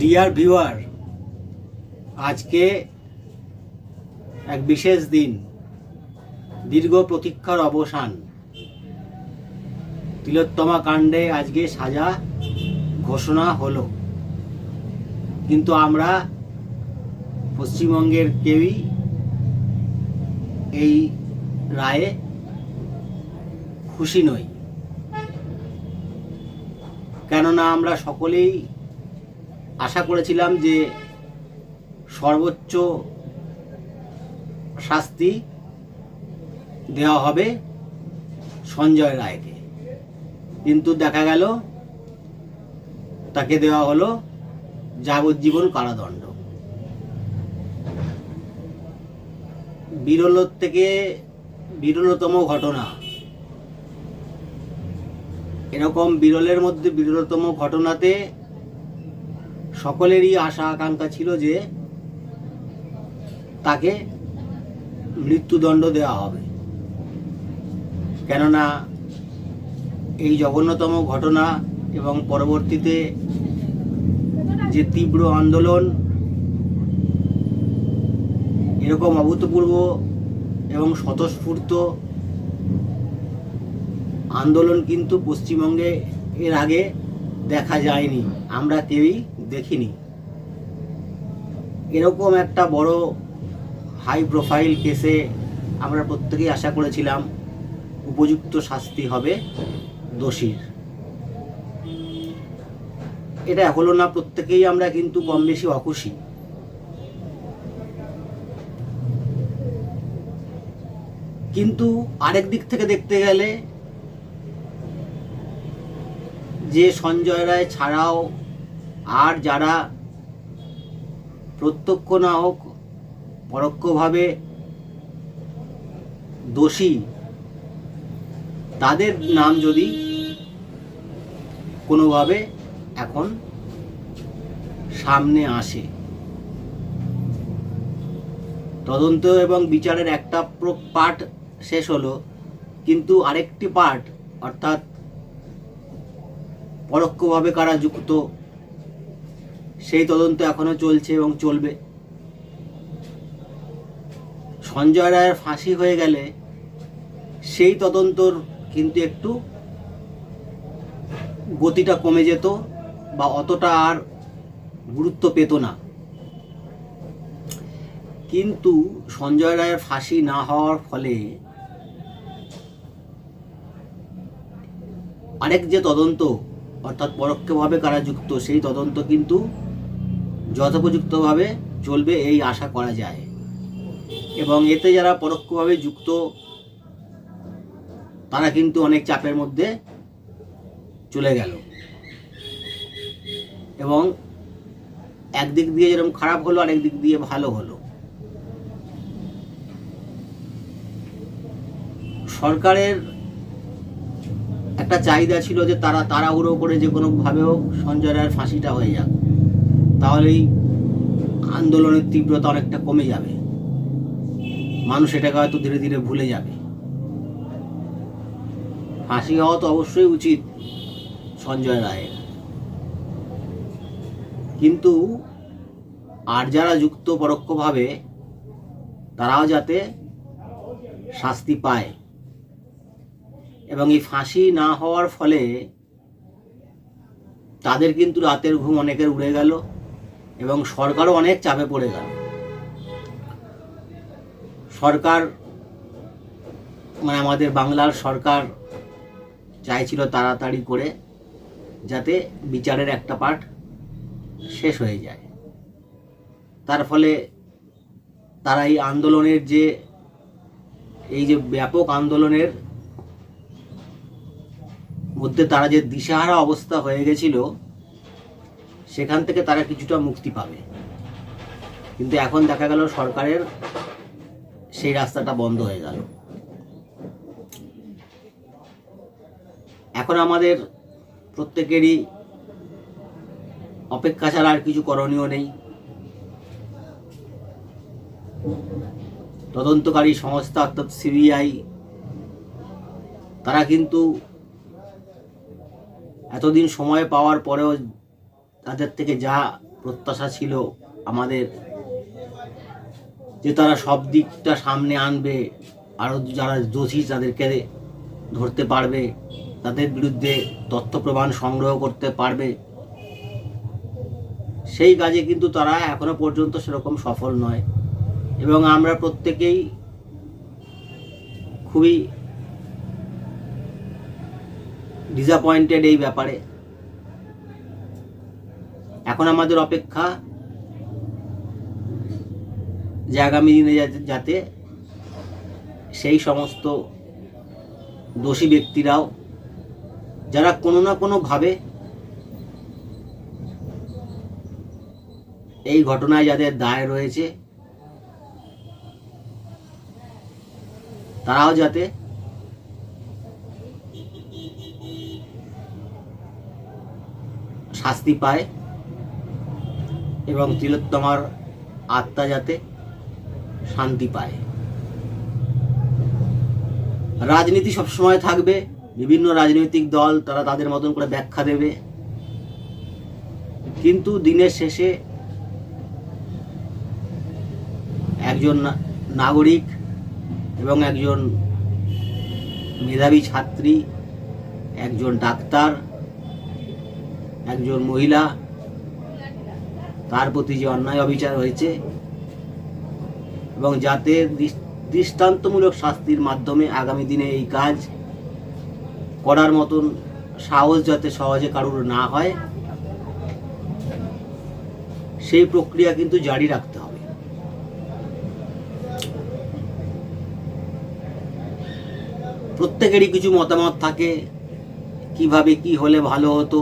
Dear viewer, আজকে এক বিশেষ দিন, দীর্ঘ প্রতীক্ষার অবসান। তিলোত্তমা কাণ্ডে আজকে সাজা ঘোষণা হলো, কিন্তু আমরা পশ্চিমবঙ্গের কেউই এই রায়ে খুশি নই। কেননা আমরা সকলেই আশা করেছিলাম যে সর্বোচ্চ শাস্তি দেওয়া হবে সঞ্জয় রায়কে, কিন্তু দেখা গেল তাকে দেওয়া হলো যাবজ্জীবন কারাদণ্ড। বিরল থেকে বিরলতম ঘটনা, এরকম বিরলের মধ্যে বিরলতম ঘটনাতে সকলেরই আশা আকাঙ্ক্ষা ছিল যে তাকে মৃত্যুদণ্ড দেওয়া হবে। কেননা এই জঘন্যতম ঘটনা এবং পরবর্তীতে যে তীব্র আন্দোলন, এরকম অভূতপূর্ব এবং স্বতঃস্ফূর্ত আন্দোলন কিন্তু পশ্চিমবঙ্গে এর আগে দেখা যায়নি, আমরা কেউই দেখিনি। এরকম একটা বড় হাই প্রোফাইল কেসে আমরা প্রত্যেকেই আশা করেছিলাম উপযুক্ত শাস্তি হবে দোষীর। এটা হলো না, প্রত্যেকেই আমরা কিন্তু কম বেশি অখুশি। কিন্তু আরেক দিক থেকে দেখতে গেলে যে সঞ্জয় রায় ছাড়াও আর যারা প্রত্যক্ষ না হোক পরোক্ষভাবে দোষী, তাদের নাম যদি কোনোভাবে এখন সামনে আসে, তদন্ত এবং বিচারের একটা পার্ট শেষ হলো, কিন্তু আরেকটি পার্ট অর্থাৎ পরোক্ষভাবে কারা যুক্ত সেই তদন্ত এখনো চলছে এবং চলবে। সঞ্জয় রায়ের ফাঁসি হয়ে গেলে সেই তদন্তর কিন্তু একটু গতিটা কমে যেত বা অতটা আর গুরুত্ব পেত না। কিন্তু সঞ্জয় রায়ের ফাঁসি না হওয়ার ফলে আরেক যে তদন্ত অর্থাৎ পরোক্ষভাবে কারা যুক্ত সেই তদন্ত কিন্তু যথোপযুক্তভাবে চলবে এই আশা করা যায়। এবং এতে যারা পরোক্ষভাবে যুক্ত তারা কিন্তু অনেক চাপের মধ্যে চলে গেল, এবং একদিক দিয়ে যেরকম খারাপ হলো আরেক দিক দিয়ে ভালো হলো। সরকারের একটা চাহিদা ছিল যে তারা তাড়াহুড়ো করে যে কোনোভাবেও সঞ্জয় রায়ের ফাঁসিটা হয়ে যাক, তাহলেই আন্দোলনের তীব্রতা অনেকটা কমে যাবে, মানুষ এটাকে হয়তো ধীরে ধীরে ভুলে যাবে। ফাঁসি হওয়া তো অবশ্যই উচিত সঞ্জয় রায়ের, কিন্তু আর যারা যুক্ত পরোক্ষভাবে তারাও যাতে শাস্তি পায়। এবং এই ফাঁসি না হওয়ার ফলে তাদের কিন্তু রাতের ঘুম অনেকের উড়ে গেল এবং সরকারও অনেক চাপে পড়ে গেল। সরকার মানে আমাদের বাংলার সরকার চাইছিল তাড়াতাড়ি করে যাতে বিচারের একটা পার্ট শেষ হয়ে যায়। তার ফলে তারা এই আন্দোলনের এই যে ব্যাপক আন্দোলনের মধ্যে তারা যে দিশাহারা অবস্থা হয়ে গেছিল, সেখান থেকে তারা কিছুটা মুক্তি পাবে। কিন্তু এখন দেখা গেল সরকারের সেই রাস্তাটা বন্ধ হয়ে গেল। এখন আমাদের প্রত্যেকেরই অপেক্ষা ছাড়া আর কিছু করণীয় নেই। তদন্তকারী সংস্থা অর্থাৎ সিবিআই তারা কিন্তু এতদিন সময় পাওয়ার পরেও তাদের থেকে যা প্রত্যাশা ছিল আমাদের যে তারা সব দিকটা সামনে আনবে, আরও যারা দোষী তাদেরকে ধরতে পারবে, তাদের বিরুদ্ধে তথ্য প্রমাণ সংগ্রহ করতে পারবে। সেই কাজে কিন্তু তারা এখনো পর্যন্ত সেরকম সফল নয়, এবং আমরা প্রত্যেকেই খুবই ডিসঅ্যাপয়েন্টেড এই ব্যাপারে। এখন আমাদের অপেক্ষা যে আগামী দিনে যাতে সেই সমস্ত দোষী ব্যক্তিরাও, যারা কোনো না কোনোভাবে এই ঘটনায় যাদের দায় রয়েছে, তারাও যাতে শাস্তি পায় এবং তিলোত্তমার আত্মা যাতে শান্তি পায়। রাজনীতি সবসময় থাকবে, বিভিন্ন রাজনৈতিক দল তারা তাদের মতন করে ব্যাখ্যা দেবে, কিন্তু দিনের শেষে একজন নাগরিক এবং একজন মেধাবী ছাত্রী, একজন ডাক্তার, একজন মহিলা, তার প্রতি যে অন্যায় অবিচার হয়েছে এবং যাতে দৃষ্টান্তমূলক শাস্তির মাধ্যমে আগামী দিনে এই কাজ করার মতন সাহস যাতে সহজে কারোর না হয়, সেই প্রক্রিয়া কিন্তু জারি রাখতে হবে। প্রত্যেকেরই কিছু মতামত থাকে, কিভাবে কি হলে ভালো হতো।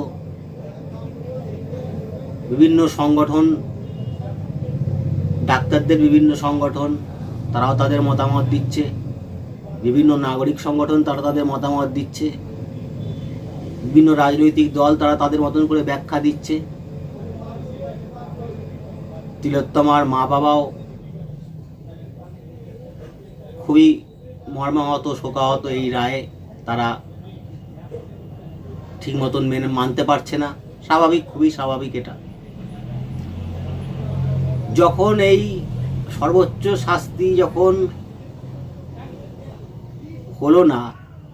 বিভিন্ন সংগঠন, ডাক্তারদের বিভিন্ন সংগঠন তারাও তাদের মতামত দিচ্ছে, বিভিন্ন নাগরিক সংগঠন তারা তাদের মতামত দিচ্ছে, বিভিন্ন রাজনৈতিক দল তারা তাদের মতন করে ব্যাখ্যা দিচ্ছে। তিলোত্তমার মা বাবাও খুবই মর্মাহত, শোকাহত এই রায়ে। তারা ঠিক মতন মানতে পারছে না। স্বাভাবিক, খুবই স্বাভাবিক এটা। যখন এই সর্বোচ্চ শাস্তি যখন হলো না,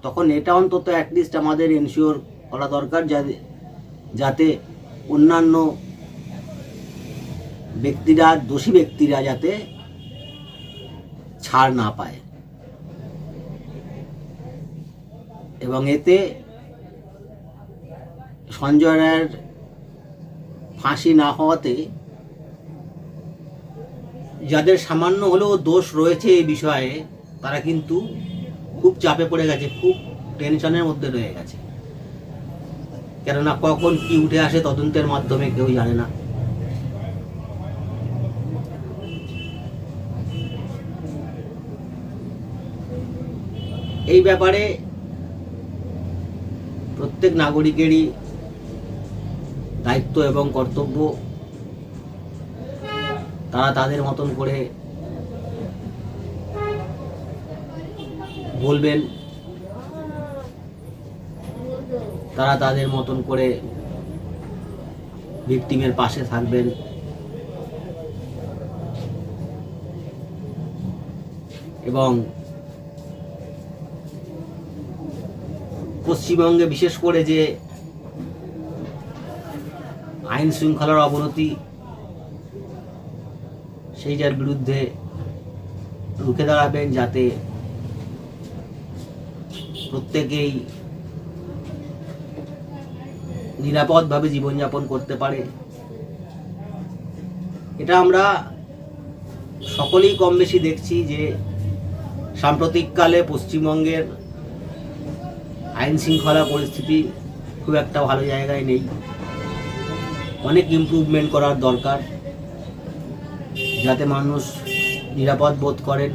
তখন এটা অন্তত অ্যাটলিস্ট আমাদের এনশিওর করা দরকার যাতে অন্যান্য ব্যক্তিরা, দোষী ব্যক্তিরা যাতে ছাড় না পায়, এবং এতে সঞ্জয় রায়ের ফাঁসি না হওয়াতে যাদের সামান্য হলেও দোষ রয়েছে এই বিষয়ে, তারা কিন্তু খুব চাপে পড়ে গেছে, খুব টেনশনের মধ্যে রয়ে গেছে। কেননা কখন কি উঠে আসে তদন্তের মাধ্যমে কেউ জানে না। এই ব্যাপারে প্রত্যেক নাগরিকেরই দায়িত্ব এবং কর্তব্য। তারা তাদের মতন করে বলবেন, তারা তাদের মতন করে ভিকটিমের পাশে থাকবেন, এবং পশ্চিমবঙ্গে বিশেষ করে যে আইন শৃঙ্খলার অবনতি, সেইটার বিরুদ্ধে রুখে দাঁড়াবেন, যাতে প্রত্যেকেই নিরাপদভাবে জীবনযাপন করতে পারে। এটা আমরা সকলেই কম বেশি দেখছি যে সাম্প্রতিককালে পশ্চিমবঙ্গের আইন শৃঙ্খলা পরিস্থিতি খুব একটা ভালো জায়গায় নেই। অনেক ইমপ্রুভমেন্ট করার দরকার, যাতে মানুষ নিরাপদ বোধ করেন।